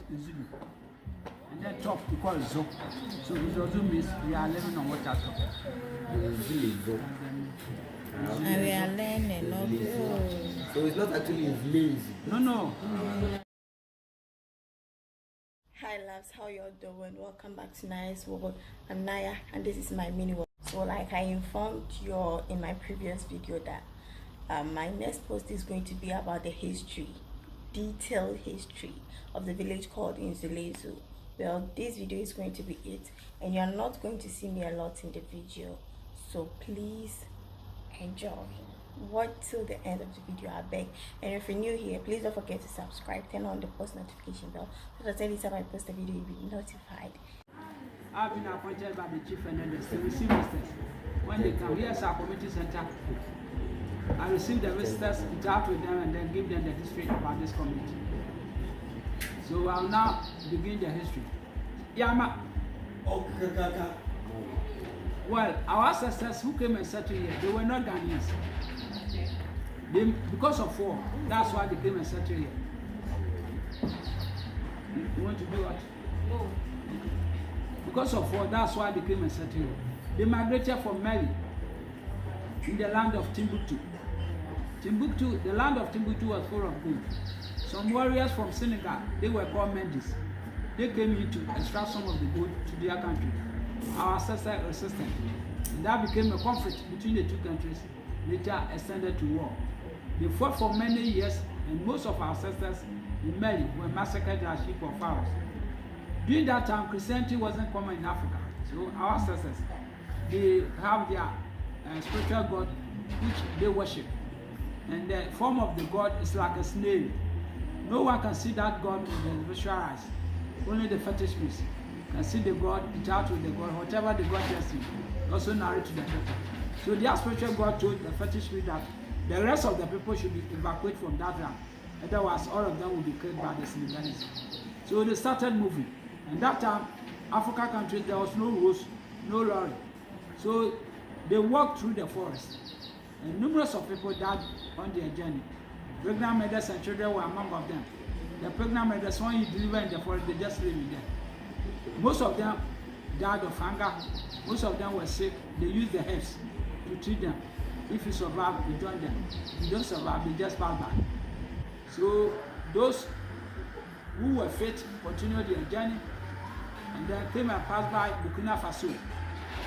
Zulu. And then top we call Zo. So Nzulezu means we are living on water top. Nzulezu. And we are learning, no? So it's not actually Nzulezu. No. Hi loves, how y'all doing? Welcome back to Naya's World. I'm Naya and this is my mini world. So like I informed you all in my previous video that my next post is going to be about the history, detailed history of the village called Nzulezu. Well, this video is going to be it, and you're not going to see me a lot in the video, so please enjoy. Watch till the end of the video, I beg. And if you're new here, please don't forget to subscribe, turn on the post notification bell so that every time I post a video you'll be notified. I've been appointed by the chief and to receive visitors. When they come, here's our community center. I receive the visitors, interact with them, and then give them the history about this community. So I'll now begin the history. Yama. Well, our ancestors who came and settled here, they were not Ghanaians. Because of war, that's why they came and settled here. You want to do what? No. Because of war, that's why they came and settled here. They migrated from Mali in the land of Timbuktu. The land of Timbuktu was full of gold. Some warriors from Senegal, they were called Mendes. They came here to extract some of the gold to their country. Our ancestors resisted. And that became a conflict between the two countries, later extended to war. They fought for many years, and most of our ancestors in Mali were massacred as sheep or fowls. During that time, Christianity wasn't common in Africa. So our ancestors, they have their spiritual god which they worship. And the form of the god is like a snail. No one can see that god with their visual eyes. Only the fetish priest can see the god, interact with the god, whatever the god tells him, also narrate to the people. So their spiritual god told the fetish priest that the rest of the people should be evacuated from that land. Otherwise, all of them will be killed by the Senegalese. So they started moving. And that time, African countries, there was no roads, no lorry. So they walked through the forest. And numerous of people died on their journey. Pregnant mothers and children were among of them. The pregnant mothers, when you deliver in the forest, they just leave in there. Most of them died of hunger. Most of them were sick. They used the herbs to treat them. If you survive, you join them. If you don't survive, you just pass by. So those who were fit continued their journey and then came and passed by Burkina Faso.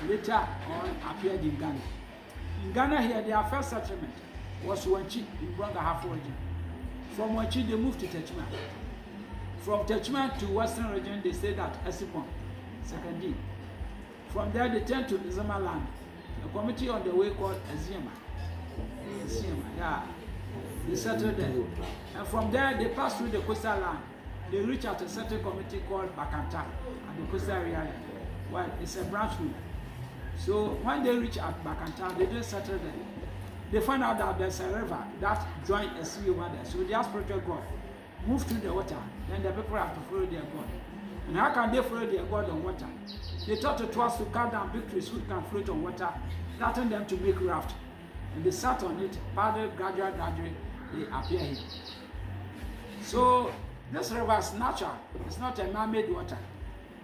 Later on appeared in Ghana. In Ghana here, their first settlement was Wanchi in Brongahafo region. From Wanchi, they moved to Techman. From Techman to Western region, they stayed at Esipon, Second. From there, they turned to Izama land. A committee on the way called Eziema. Yeah. They settled there. And from there, they passed through the coastal land. They reached at a certain committee called Bakanta at the coastal area. Well, it's a branch road. So when they reach at Bakanta, they didn't settle there. They found out that there's a river that joined a sea over there. So their spiritual god moved through the water. Then the people have to follow their god. And how can they follow their god on water? They thought it was to cut down big trees who can float on water, starting them to make raft. And they sat on it, paddled gradually, they appear here. So this river is natural. It's not a man-made water.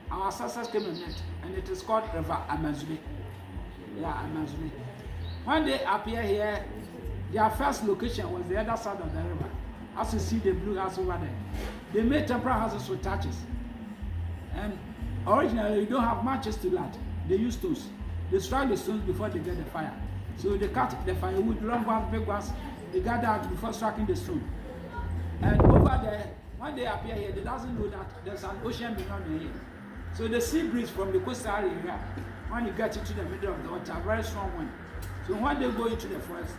Our ancestors came in it, and it is called River Amazule. Yeah, Amazule. When they appear here, their first location was the other side of the river. As you see the blue house over there. They made temporary houses with thatches. And originally, you don't have matches to light. They use stones. They strike the stones before they get the fire. So they cut the firewood, long ones, big ones. They gather out before striking the stone. And over there, when they appear here, they doesn't know that there's an ocean beyond here. So the sea breeze from the coastal area, when you get into the middle of the water, very strong wind. So when they go into the forest,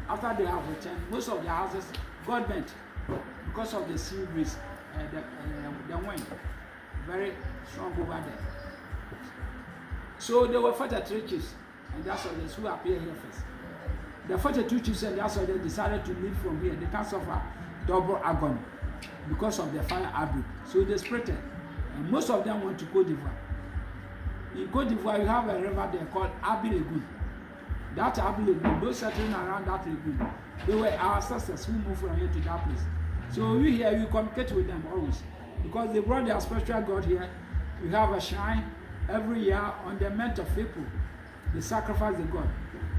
after they have returned, most of their houses got bent because of the sea breeze, the wind, very strong over there. So they were 43 chiefs, and that's all those who appear here first. The 42 chiefs and that's all they decided to leave from here. They can't suffer double agony because of the fire outbreak. So they sprinted, and most of them went to Cote d'Ivoire. In Cote d'Ivoire, you have a river there called Abi Lagoon. That Abi Lagoon, those settling around that lagoon, they were our ancestors who moved from here to that place. So we here, we communicate with them always. because they brought their spiritual God here. We have a shrine every year on the month of April. They sacrifice the God,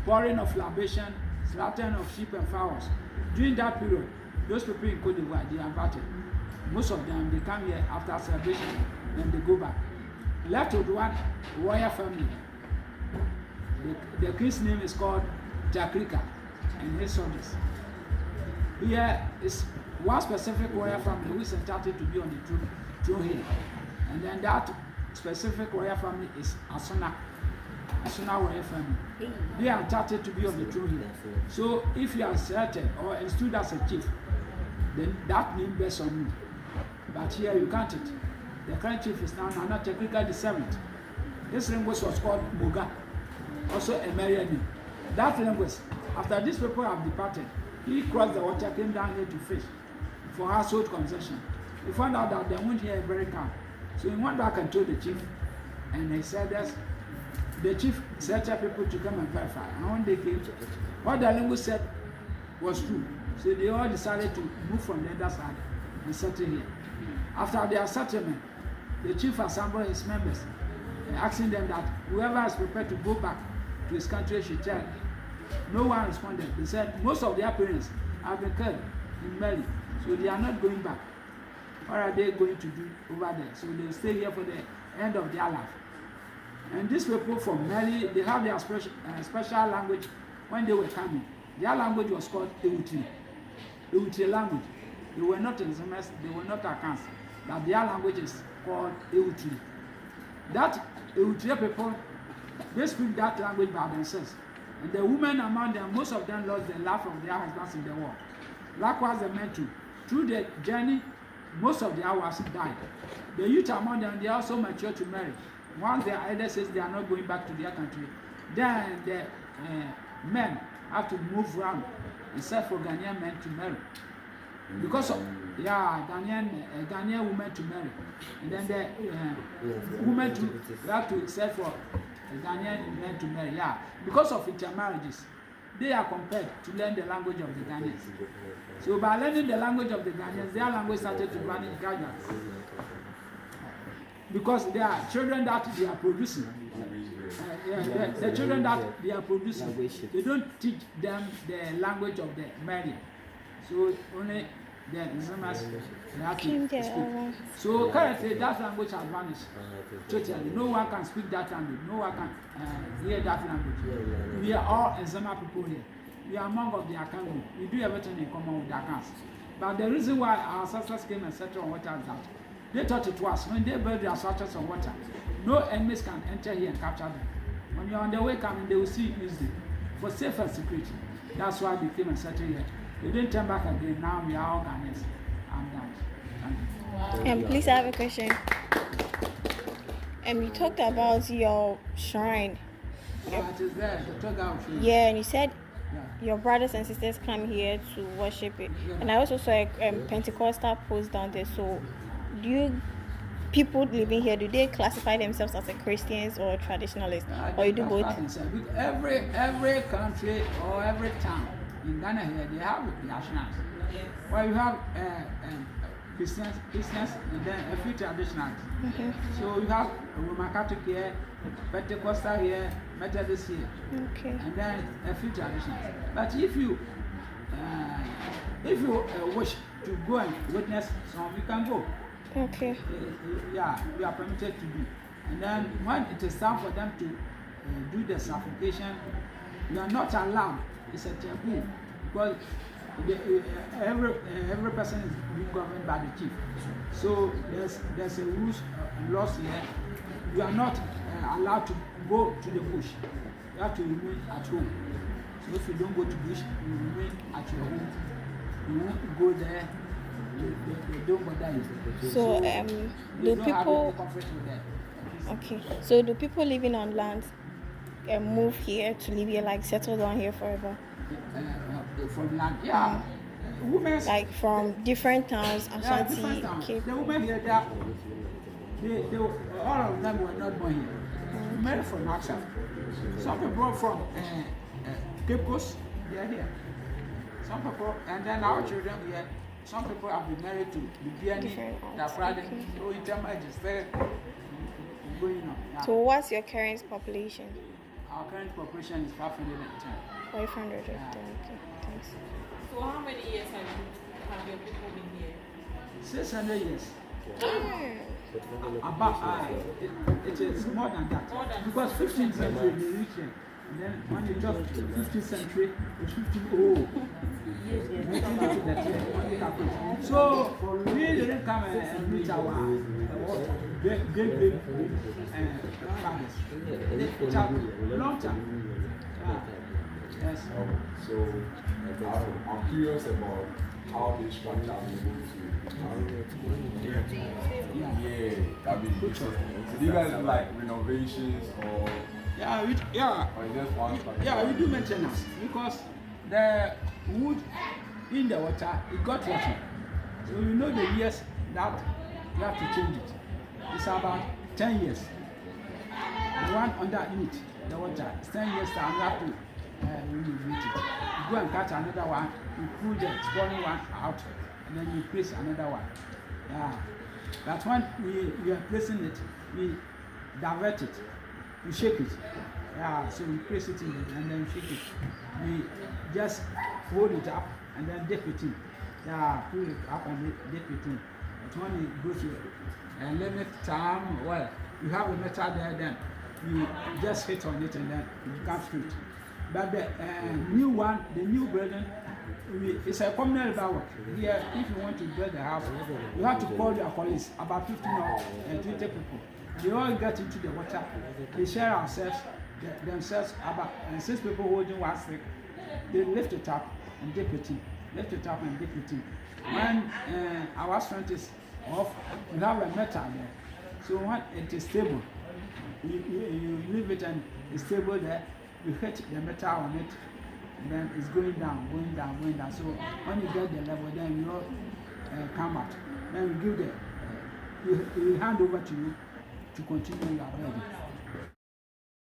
pouring of libation, slaughtering of sheep and fowls. During that period, those people in Cote d'Ivoire, they are invited. Most of them, they come here after celebration, then they go back. Left with one royal family. The king's name is called Jakrika and his soldiers. Here is one specific royal family who is entitled to be on the throne here. And then that specific royal family is Asuna royal family. They are entitled to be on the throne here. So if you are selected or installed as a chief, then that name bears on you. But here you can't it. The current chief is now Nana Jakrika the 7th. This language was called Moga, also a Marian name. That language, after these people have departed, he crossed the water, came down here to fish for household consumption. He found out that the wind here is very calm. So he went back and told the chief, and he said that the chief selected people to come and verify. And when they came, what the language said was true. So they all decided to move from the other side and settle here. After their settlement, the chief assembled his members, asking them that whoever is prepared to go back to his country should tell. No one responded. They said most of their parents have been killed in Mali, so they are not going back. What are they going to do over there? So they stay here for the end of their life. And these people from Mali, they have their special language when they were coming. Their language was called Eutri language. They were not Nzulezu, they were not Akans, but their language is called Eutri. That Eutri people, they speak that language by themselves. And the women among them, most of them lost the life of their husbands in the war. Likewise, the men too. Through the journey, most of their wives died. The youth among them, they also mature to marry. Once their elders says they are not going back to their country, then the men have to move around and search for Ghanaian men to marry. Because of Ghanaian women to marry, and then the women have to search for Ghanaian men to marry. Yeah, because of intermarriages, they are compelled to learn the language of the Ghanaians. So by learning the language of the Ghanaians, their language started to vanish gradually. Because there are children that they are producing. The children that they are producing, they don't teach them the language of the Mali. So only the Nzulezu they have to speak. So currently that language has vanished totally. No one can speak that language. No one can hear that language. We are all Nzulezu people here. We are among of the Akan group. We do everything in common with the Akans. But the reason why our ancestors came and settled on water is that they thought it was when they built their structures on water, no enemies can enter here and capture them. When you're on the way coming, they will see you easily for safe and security. That's why they came and settled here. They didn't turn back again. Now we are all Ghanaians. I'm done. And please, I have a question. You talked about your shrine. Yeah, it is there. The Toga of Shrine. Yeah, and you said your brothers and sisters come here to worship it. Yeah. And I also saw a Pentecostal post down there. So, do you people living here, do they classify themselves as a Christians or traditionalists, or you do both? Every country or every town in Ghana here, they have their shrines. Well, you have Christians, and then a few traditionalists. So you have Roman Catholic here, Pentecostal here, Methodist here, and then a few traditionalists. But if you wish to go and witness some, you can go. Okay. Yeah, you are permitted to do. And then when it is time for them to do the sacrification, you are not allowed. It's a taboo because every person is being governed by the chief. So there's a rules and laws here. You are not allowed to go to the bush. You have to remain at home. So if you don't go to bush, you remain at your home. You won't go there. They don't bother you. So do people? Okay. So do people living on land move here to live here, like settle down here forever? From land, yeah. Women like from different towns, Ashanti, different towns. Cape. The women here, they all of them were not born here. Married from outside. Some people from Cape Coast, they are here. Some people, and then our children here, some people have been married to the piano, the Friday, so in terms of just going on. Yeah. So what's your current population? Our current population is 510. 510. Okay, thanks. So how many years have your people been here? 600 years. Mm. About it is more than that. Because 15th century they reached here. And then when you talk 15th century, it's 15 So we didn't come and meet our great fathers. It's a long time. Yes. So I'm curious about how they structure do you guys do like renovations or Yeah, just one structure? yeah, we do maintenance because the wood in the water it got rotten. So you know the years that you have to change it. It's about 10 years. The one underneath the water, it's 10 years time you have to renovate it. You go and catch another one, you pull the spoiling one out, and then you place another one. Yeah. But when we are placing it, we divert it, we shake it. Yeah, so we place it in and then shake it. We just hold it up and then dip it in. Yeah, pull it up and dip it in. But when it goes to a limit time, well, you have a metal there, then you just hit on it and then it becomes straight. But the new one, the new building, it's a communal work. Here, if you want to build a house, you have to call your colleagues, about 15 or 20 people. They all get into the water. They share ourselves, themselves, about 6 people holding one stick. They lift it up and dip it in. Lift it up and dip it in. When our strength is off, we have a metal there. So when it is stable, you leave it and it's stable there. You hit the metal on it, and then it's going down, going down, going down. So when you get the level, then you all come out. Then we give the, we hand over to you to continue your building.